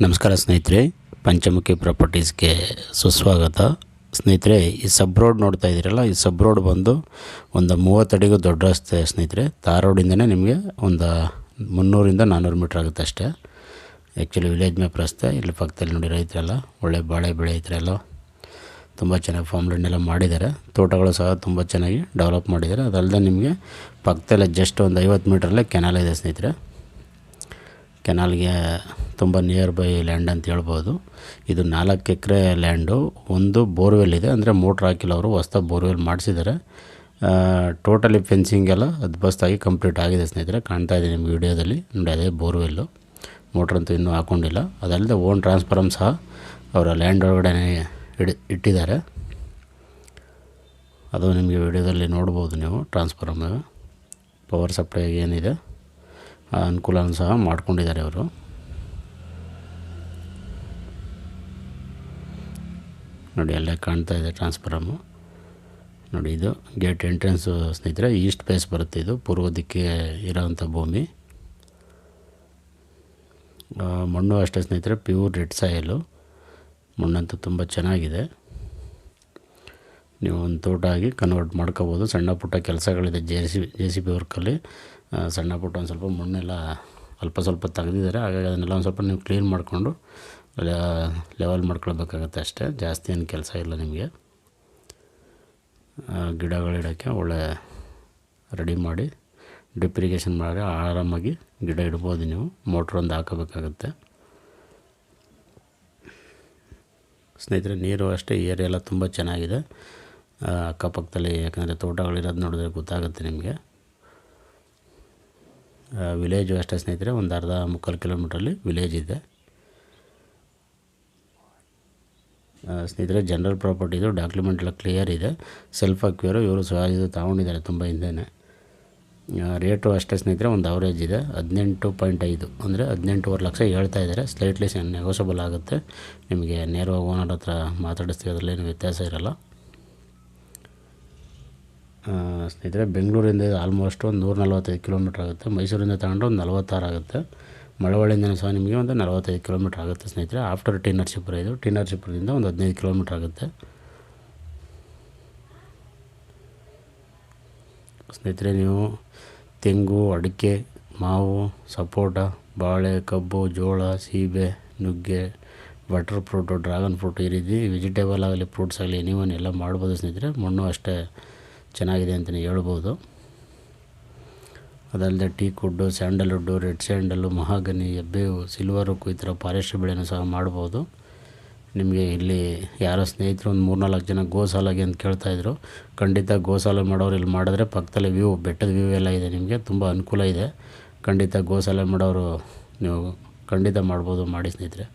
ನಮಸ್ಕಾರ ಸ್ನೇಹಿತರೆ, ಪಂಚಮುಖಿ ಪ್ರಾಪರ್ಟೀಸ್ಗೆ ಸುಸ್ವಾಗತ. ಸ್ನೇಹಿತರೆ, ಈ ಸಬ್ ರೋಡ್ ನೋಡ್ತಾ ಇದ್ದೀರಲ್ಲ, ಈ ಸಬ್ ರೋಡ್ ಬಂದು ಒಂದು 30 ಅಡಿಗೂ ದೊಡ್ಡ ರಸ್ತೆ ಸ್ನೇಹಿತರೆ. ತಾರ್ ರೋಡಿಂದನೇ ನಿಮಗೆ ಒಂದು 300-400 ಮೀಟ್ರ್ ಆಗುತ್ತೆ ಅಷ್ಟೇ. ಆ್ಯಕ್ಚುಲಿ ವಿಲೇಜ್ ಮ್ಯಾಪ್ ರಸ್ತೆ. ಇಲ್ಲಿ ಪಕ್ಕದಲ್ಲಿ ನೋಡಿ ರೈತರೆಲ್ಲ ಒಳ್ಳೆ ಬಾಳೆ ಬೆಳೆಯುತ್ತರೆಲ್ಲ ತುಂಬ ಚೆನ್ನಾಗಿ ಫಾರ್ಮ್ ಲ್ಯಾಂಡ್ ಮಾಡಿದ್ದಾರೆ. ತೋಟಗಳು ಸಹ ತುಂಬ ಚೆನ್ನಾಗಿ ಡೆವಲಪ್ ಮಾಡಿದ್ದಾರೆ. ಅದಲ್ಲದೆ ನಿಮಗೆ ಪಕ್ಕದಲ್ಲೇ ಜಸ್ಟ್ ಒಂದು 50 ಮೀಟ್ರಲ್ಲೇ ಕೆನಾಲ್ ಇದೆ ಸ್ನೇಹಿತರೆ. ಕೆನಾಲ್ಗೆ ತುಂಬ ನಿಯರ್ ಬೈ ಲ್ಯಾಂಡ್ ಅಂತ ಹೇಳ್ಬೋದು. ಇದು 4 ಎಕರೆ ಲ್ಯಾಂಡು. ಒಂದು ಬೋರ್ವೆಲ್ ಇದೆ, ಅಂದರೆ ಮೋಟ್ರ್ ಹಾಕಿಲ್ಲ, ಅವರು ಹೊಸ್ದಾಗಿ ಬೋರ್ವೆಲ್ ಮಾಡಿಸಿದ್ದಾರೆ. ಟೋಟಲಿ ಫೆನ್ಸಿಂಗ್ ಎಲ್ಲ ಅದ್ಭುತವಾಗಿ ಕಂಪ್ಲೀಟ್ ಆಗಿದೆ ಸ್ನೇಹಿತರೆ. ಕಾಣ್ತಾ ಇದೆ ನಿಮ್ಮ ವಿಡಿಯೋದಲ್ಲಿ ನೋಡಿ, ಅದೇ ಬೋರ್ವೆಲ್ಲು. ಮೋಟ್ರಂತೂ ಇನ್ನೂ ಹಾಕ್ಕೊಂಡಿಲ್ಲ. ಅದಲ್ಲದೆ ಓನ್ ಟ್ರಾನ್ಸ್ಫಾರಮ್ ಸಹ ಅವರ ಲ್ಯಾಂಡ್ ಒಳಗಡೆ ಇಟ್ಟಿದ್ದಾರೆ. ಅದು ನಿಮಗೆ ವಿಡಿಯೋದಲ್ಲಿ ನೋಡ್ಬೋದು ನೀವು. ಟ್ರಾನ್ಸ್ಫಾರಮ್ ಪವರ್ ಸಪ್ಲೈ ಏನಿದೆ ಅನುಕೂಲನೂ ಸಹ ಮಾಡ್ಕೊಂಡಿದ್ದಾರೆ ಅವರು. ನೋಡಿ, ಅಲ್ಲೇ ಕಾಣ್ತಾ ಇದೆ ಟ್ರಾನ್ಸ್ಫಾರಮ್ಮು. ನೋಡಿ, ಇದು ಗೇಟ್ ಎಂಟ್ರೆನ್ಸು ಸ್ನೇಹಿತರೆ. ಈಸ್ಟ್ ಫೇಸ್ ಬರುತ್ತೆ. ಇದು ಪೂರ್ವ ದಿಕ್ಕಿಗೆ ಇರೋವಂಥ ಭೂಮಿ. ಮಣ್ಣು ಅಷ್ಟೇ ಸ್ನೇಹಿತರೆ, ಪ್ಯೂರ್ ರೆಡ್ ಸಾಯಿಲು. ಮಣ್ಣಂತೂ ತುಂಬ ಚೆನ್ನಾಗಿದೆ. ನೀವು ಒಂದು ತೋಟ ಆಗಿ ಕನ್ವರ್ಟ್ ಮಾಡ್ಕೋಬೋದು. ಸಣ್ಣ ಪುಟ್ಟ ಕೆಲಸಗಳಿದೆ ಜೆ ಸಿ ಬಿ ವರ್ಕಲ್ಲಿ. ಸಣ್ಣ ಪುಟ್ಟ ಒಂದು ಸ್ವಲ್ಪ ಮಣ್ಣೆಲ್ಲ ಸ್ವಲ್ಪ ತೆಗೆದಿದ್ದಾರೆ. ಹಾಗಾಗಿ ಅದನ್ನೆಲ್ಲ ಒಂದು ಸ್ವಲ್ಪ ನೀವು ಕ್ಲೀನ್ ಮಾಡಿಕೊಂಡು ಲೆವೆಲ್ ಮಾಡ್ಕೊಳ್ಬೇಕಾಗತ್ತೆ ಅಷ್ಟೇ. ಜಾಸ್ತಿ ಏನು ಕೆಲಸ ಇಲ್ಲ ನಿಮಗೆ. ಗಿಡಗಳಿಡೋಕ್ಕೆ ಒಳ್ಳೆ ರೆಡಿ ಮಾಡಿ ಡ್ರಿಪ್ ಇರಿಗೇಷನ್ ಮಾಡಿ ಆರಾಮಾಗಿ ಗಿಡ ಇಡ್ಬೋದು ನೀವು. ಮೋಟ್ರೊಂದು ಹಾಕಬೇಕಾಗತ್ತೆ ಸ್ನೇಹಿತರೆ. ನೀರು ಅಷ್ಟೇ, ಏರಿಯಾ ಎಲ್ಲ ತುಂಬ ಚೆನ್ನಾಗಿದೆ ಅಕ್ಕಪಕ್ಕದಲ್ಲಿ. ಯಾಕಂದರೆ ತೋಟಗಳಿರೋದು ನೋಡಿದ್ರೆ ಗೊತ್ತಾಗುತ್ತೆ ನಿಮಗೆ. ವಿಲೇಜು ಅಷ್ಟೇ ಸ್ನೇಹಿತರೆ, ಒಂದು 1/2-3 ಕಿಲೋಮೀಟ್ರಲ್ಲಿ ವಿಲೇಜ್ ಇದೆ ಸ್ನೇಹಿತರೆ. ಜನರಲ್ ಪ್ರಾಪರ್ಟಿದು ಡಾಕ್ಯುಮೆಂಟ್ ಎಲ್ಲ ಕ್ಲಿಯರ್ ಇದೆ. ಸೆಲ್ಫ್ ಅಕ್ವೇರು ಇವರು ಸಹ ಇದು ತೊಗೊಂಡಿದ್ದಾರೆ ತುಂಬ ಹಿಂದೆಯೇ. ರೇಟು ಅಷ್ಟೇ ಸ್ನೇಹಿತರೆ, ಒಂದು ಅವರೇಜ್ ಇದೆ. 18.5 ಅಂದರೆ 18.5 ಲಕ್ಷ ಹೇಳ್ತಾ ಇದ್ದಾರೆ. ಸ್ಲೈಟ್ಲಿ ನೆಗೋಷಿಯಬಲ್ ಆಗುತ್ತೆ. ನಿಮಗೆ ನೇರವಾಗಿ ಓನರ್ ಹತ್ರ ಮಾತಾಡಿಸ್ತೀವಿ, ಅದರಲ್ಲೇನು ವ್ಯತ್ಯಾಸ ಇರೋಲ್ಲ ಸ್ನೇಹಿತರೆ. ಬೆಂಗಳೂರಿಂದ ಇದು ಆಲ್ಮೋಸ್ಟ್ ಒಂದು 145 ಕಿಲೋಮೀಟ್ರ್ ಆಗುತ್ತೆ. ಮೈಸೂರಿಂದ ತಗೊಂಡ್ರೆ ಒಂದು 46 ಆಗುತ್ತೆ. ಮಳವಳ್ಳಿಯಿಂದನೂ ಸಹ ನಿಮಗೆ ಒಂದು 45 ಕಿಲೋಮೀಟ್ರ್ ಆಗುತ್ತೆ ಸ್ನೇಹಿತರೆ. After T Narasipura. ಇದು ಟಿ ನರಸೀಪುರದಿಂದ ಒಂದು 15 ಕಿಲೋಮೀಟ್ರ್ ಆಗುತ್ತೆ ಸ್ನೇಹಿತರೆ. ನೀವು ತೆಂಗು, ಅಡಿಕೆ, ಮಾವು, ಸಪೋಟ, ಬಾಳೆ, ಕಬ್ಬು, ಜೋಳ, ಸೀಬೆ, ನುಗ್ಗೆ, ಬಟರ್ ಫ್ರೂಟು, ಡ್ರ್ಯಾಗನ್ ಫ್ರೂಟ್, ಈ ರೀತಿ ವೆಜಿಟೇಬಲ್ ಆಗಲಿ ಫ್ರೂಟ್ಸ್ ಆಗಲಿ ಎನಿವನ್ ಎಲ್ಲ ಮಾಡ್ಬೋದು ಸ್ನೇಹಿತರೆ. ಮಣ್ಣು ಅಷ್ಟೇ ಚೆನ್ನಾಗಿದೆ ಅಂತಲೇ ಹೇಳ್ಬೋದು. ಅದಲ್ಲದೆ teak wood, sandalwood, red sandal, mahogany, ಹೆಬ್ಬೇವು, ಸಿಲ್ವರ್ ಉಕ್ಕು, ಈ ಥರ ಫಾರೆಸ್ಟ್ ಬೆಳೆನೂ ಸಹ ಮಾಡ್ಬೋದು. ನಿಮಗೆ ಇಲ್ಲಿ ಯಾರೋ ಸ್ನೇಹಿತರು ಒಂದು 3-4 ಜನ ಗೋಸಾಲಾಗಿ ಅಂತ ಕೇಳ್ತಾಯಿದ್ರು. ಖಂಡಿತ ಗೋಸಾಲೆ ಮಾಡೋರು ಇಲ್ಲಿ ಮಾಡಿದ್ರೆ ಪಕ್ಕದಲ್ಲಿ ವ್ಯೂ, ಬೆಟ್ಟದ ವ್ಯೂ ಎಲ್ಲ ಇದೆ. ನಿಮಗೆ ತುಂಬ ಅನುಕೂಲ ಇದೆ. ಖಂಡಿತ ಗೋಸಾಲೆ ಮಾಡೋರು ನೀವು ಖಂಡಿತ ಮಾಡ್ಬೋದು, ಮಾಡಿ ಸ್ನೇಹಿತರೆ.